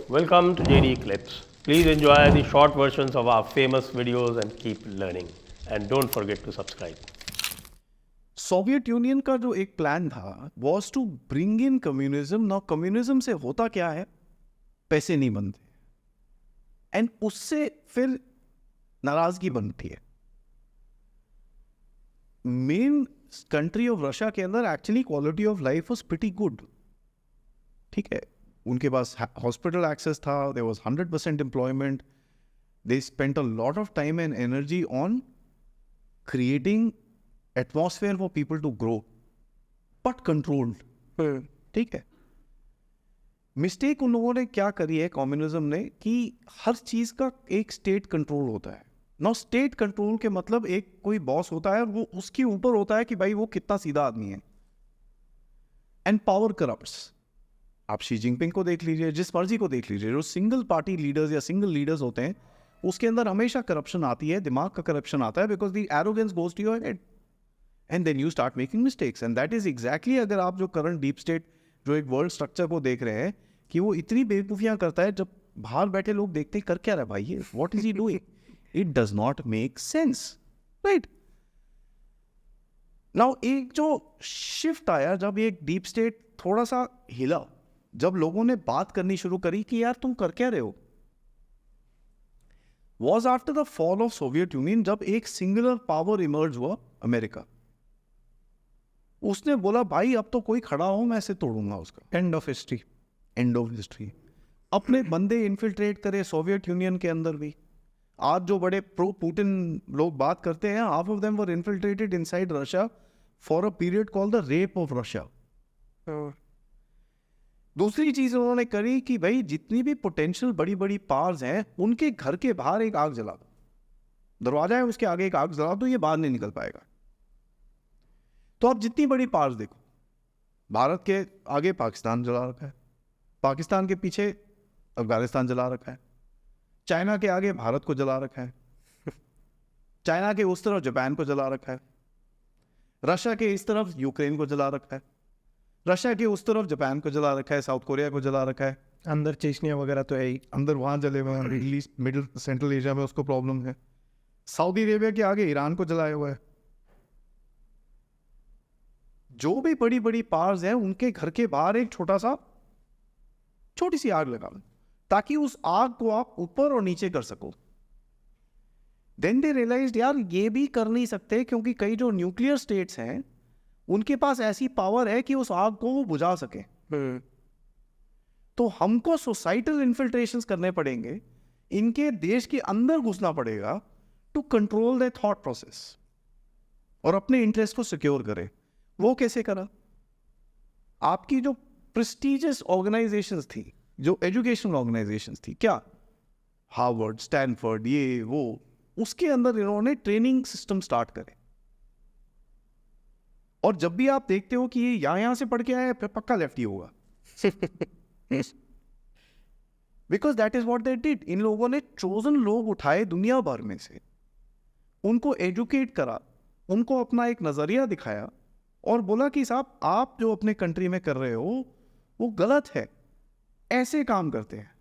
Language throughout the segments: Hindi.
welcome to JD Clips. Please enjoy the short versions of our famous videos and keep learning. And don't forget to subscribe. Soviet union का जो एक प्लान था was to bring in communism. Now communism से होता क्या है, पैसे नहीं बनते एंड उससे फिर नाराजगी बनती है. मेन कंट्री ऑफ रशिया के अंदर actually quality of life was pretty good. ठीक है, उनके पास हॉस्पिटल एक्सेस था, there was 100% employment. They spent a lot of time and energy on creating atmosphere for people to grow, but controlled. ठीक है, मिस्टेक उन लोगों ने क्या करी है कम्युनिज्म ने कि हर चीज का एक स्टेट कंट्रोल होता है. नो स्टेट कंट्रोल के मतलब एक कोई बॉस होता है और वो उसके ऊपर होता है कि भाई वो कितना सीधा आदमी है. And power corrupts. आप शी जिनपिंग को देख लीजिए, जिस मर्जी को देख लीजिए, जो सिंगल पार्टी लीडर्स या सिंगल लीडर्स होते हैं उसके अंदर हमेशा करप्शन आती है, दिमाग का करप्शन आता है, because the arrogance goes to your head and then you start making mistakes. And that is exactly, अगर आप जो करंट डीप स्टेट जो एक वर्ल्ड स्ट्रक्चर को देख रहे हैं कि वो इतनी बेवकूफियां करता है, जब बाहर बैठे लोग देखते हैं कर क्या रहा है भाई ये, what is he doing, it does not make sense, right. Now एक जो शिफ्ट आया, जब एक डीप स्टेट थोड़ा सा हिला, जब लोगों ने बात करनी शुरू करी कि यार तुम कर क्या रहे हो, was after the fall of Soviet union. जब एक सिंगुलर पावर इमर्ज हुआ, अमेरिका, उसने बोला भाई अब तो कोई खड़ा हो मैं इसे तोड़ूंगा. उसका end of history. End of history. अपने बंदे इन्फिल्ट्रेट करे सोवियत यूनियन के अंदर भी. आज जो बड़े प्रो पुतिन लोग बात करते हैं, half of them were infiltrated inside Russia for a period called the rape of Russia. दूसरी चीज उन्होंने करी कि भाई जितनी भी पोटेंशियल बड़ी बड़ी पावर्स हैं उनके घर के बाहर एक आग जला दो, दरवाजा है उसके आगे एक आग जला दो, ये बाहर नहीं निकल पाएगा. तो आप जितनी बड़ी पावर्स देखो, भारत के आगे पाकिस्तान जला रखा है, पाकिस्तान के पीछे अफगानिस्तान जला रखा है, चाइना के आगे भारत को जला रखा है, चाइना के उस तरफ जापान को जला रखा है, रशिया के इस तरफ यूक्रेन को जला रखा है, रशिया के उस तरफ जापान को जला रखा है, साउथ कोरिया को जला रखा है, अंदर चेचनिया वगैरह तो है ही, अंदर वहां जले हुए हैं, middle east middle central Asia में उसको प्रॉब्लम है. सऊदी अरेबिया के आगे ईरान को जलाया हुआ है. जो भी बड़ी बड़ी पावर्स हैं उनके घर के बाहर एक छोटी सी आग लगा लो, ताकि उस आग को आप ऊपर और नीचे कर सको. देन दे रियलाइज्ड यार ये भी कर नहीं सकते, क्योंकि कई जो न्यूक्लियर स्टेट्स हैं उनके पास ऐसी पावर है कि उस आग को वो बुझा सके. तो हमको सोसाइटल इन्फिल्ट्रेशंस करने पड़ेंगे, इनके देश के अंदर घुसना पड़ेगा to control the thought process और अपने इंटरेस्ट को सिक्योर करें. वो कैसे करा? आपकी जो प्रेस्टिजियस ऑर्गेनाइजेशंस थी, जो एजुकेशनल ऑर्गेनाइजेशंस थी, क्या हार्वर्ड, स्टैनफोर्ड, ये वो, उसके अंदर इन्होंने ट्रेनिंग सिस्टम स्टार्ट करे. और जब भी आप देखते हो कि ये यहां से पढ़ के आया है, पक्का लेफ्टी होगा, because that is what they did. इन लोगों ने चोजन लोग उठाए दुनिया भर में से, उनको एजुकेट करा, उनको अपना एक नजरिया दिखाया और बोला कि साहब आप जो अपने कंट्री में कर रहे हो वो गलत है, ऐसे काम करते हैं.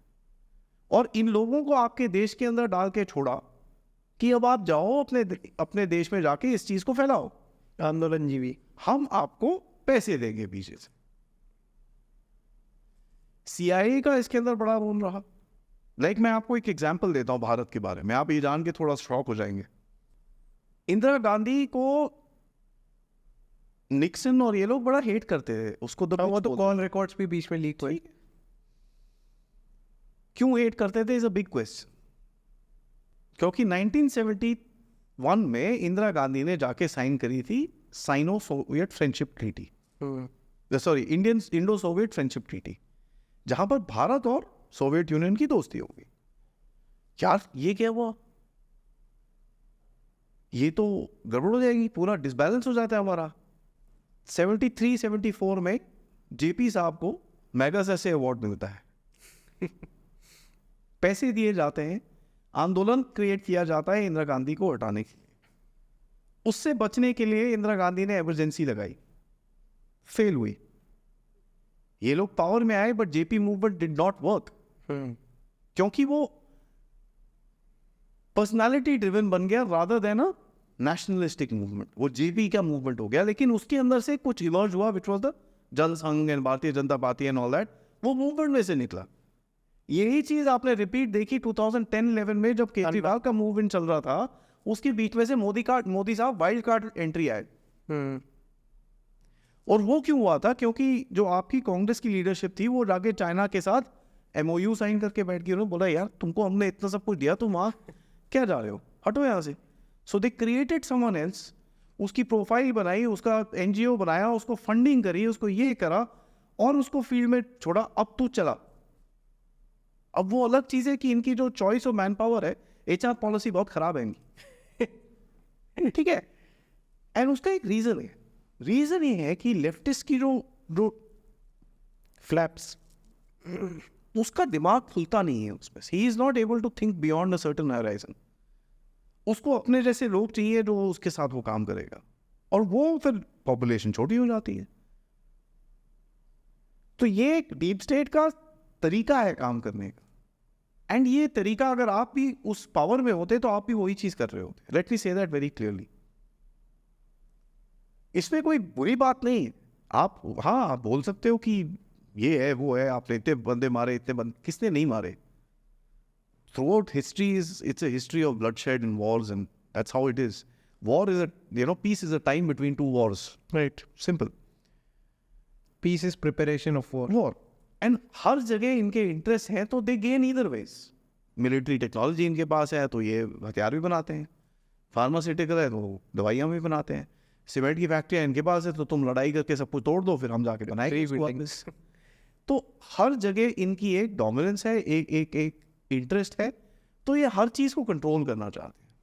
और इन लोगों को आपके देश के अंदर डाल के छोड़ा कि अब आप जाओ अपने देश में जाके इस चीज को फैलाओ, आंदोलन जीवी, हम आपको पैसे देंगे पीछे से. CIA का इसके अंदर बड़ा रोल रहा. लाइक मैं आपको एक एग्जांपल देता हूं भारत के बारे में, आप ये जान के थोड़ा शॉक हो जाएंगे. इंदिरा गांधी को निक्सन और ये लोग बड़ा हेट करते थे, उसको वो तो कॉल रिकॉर्ड्स भी बीच में लीक हुए. क्यों हेट करते थे इज अ बिग क्वेश्चन. क्योंकि 1971 में इंदिरा गांधी ने जाके साइन करी थी Sino Soviet friendship treaty, sorry Indo Soviet friendship treaty, जहां पर भारत और सोवियत यूनियन की दोस्ती होगी. यार ये क्या हुआ, ये तो गड़बड़ हो जाएगी, पूरा डिसबैलेंस हो जाता है हमारा. 73-74 में जेपी साहब को मैगसेसे अवार्ड मिलता है. पैसे दिए जाते हैं, आंदोलन क्रिएट किया जाता है इंदिरा गांधी को हटाने के लिए. उससे बचने के लिए इंदिरा गांधी ने इमरजेंसी लगाई, फेल हुई. ये लोग पावर में आए but JP movement did not work. क्योंकि वो पर्सनालिटी ड्रिवन बन गया rather than a nationalistic movement. वो जेपी का मूवमेंट हो गया, लेकिन उसके अंदर से कुछ इमर्ज हुआ which was the Jan Sangh and Bharatiya Janata party and all that. वो मूवमेंट में से निकला. यही चीज आपने रिपीट देखी 2010-11 में जब केजरीवाल का मूवमेंट चल रहा था. उसके बीच में से मोदी साहब वाइल्ड कार्ड एंट्री आए. और वो क्यों हुआ था? क्योंकि जो आपकी कांग्रेस की लीडरशिप थी वो जाके चाइना के साथ MOU साइन करके बैठ गई. उन्होंने बोला यार तुमको हमने इतना सब कुछ दिया, तुम वहाँ क्या जा रहे हो, हटो यहाँ से. सो दे क्रिएटेड समवन एल्स. उसकी प्रोफाइल बनाई, उसका NGO बनाया, उसको फंडिंग करी, उसको ये करा और उसको फील्ड में छोड़ा. अब तू चला. अब वो अलग चीज़ है कि इनकी जो चॉइस ऑफ मैन पावर है, HR पॉलिसी बहुत खराब है इनकी. ठीक है. एंड उसका एक रीज़न है. रीज़न ये है कि लेफ्टिस्ट की जो फ्लैप्स, उसका दिमाग खुलता नहीं है उसमें. He is not able to think beyond a certain horizon. उसको अपने जैसे लोग चाहिए जो उसके साथ वो काम करेगा, और वो फिर पॉपुलेशन छोटी हो जाती है. तो ये एक डीप स्टेट का तरीका है काम करने का. एंड ये तरीका अगर आप भी उस पावर में होते तो आप भी वही चीज़ कर रहे होते. Let me say that very clearly. इसमें कोई बुरी बात नहीं है. आप बोल सकते हो कि ये है वो है, आपने इतने बंदे मारे, इतने बंदे किसने नहीं मारे. Throughout history it's a history of bloodshed and wars, and that's how it is. War is peace is a time between two wars. Right. Simple. Peace is preparation of war. War. And हर जगह इनके इंटरेस्ट हैं तो they gain either ways. Military technology इनके पास है तो ये हथियार भी बनाते हैं. फार्मास्यूटिकल है तो दवाइयाँ भी बनाते हैं. सीमेंट की फैक्ट्रियाँ इनके पास है तो तुम लड़ाई करके सब कुछ तोड़ दो, फिर हम जाके बनाएंगे उसको वापस. तो हर जगह इनकी एक डोमिनेंस है, एक इंटरेस्ट है. तो ये हर चीज़ को कंट्रोल करना चाहते हैं.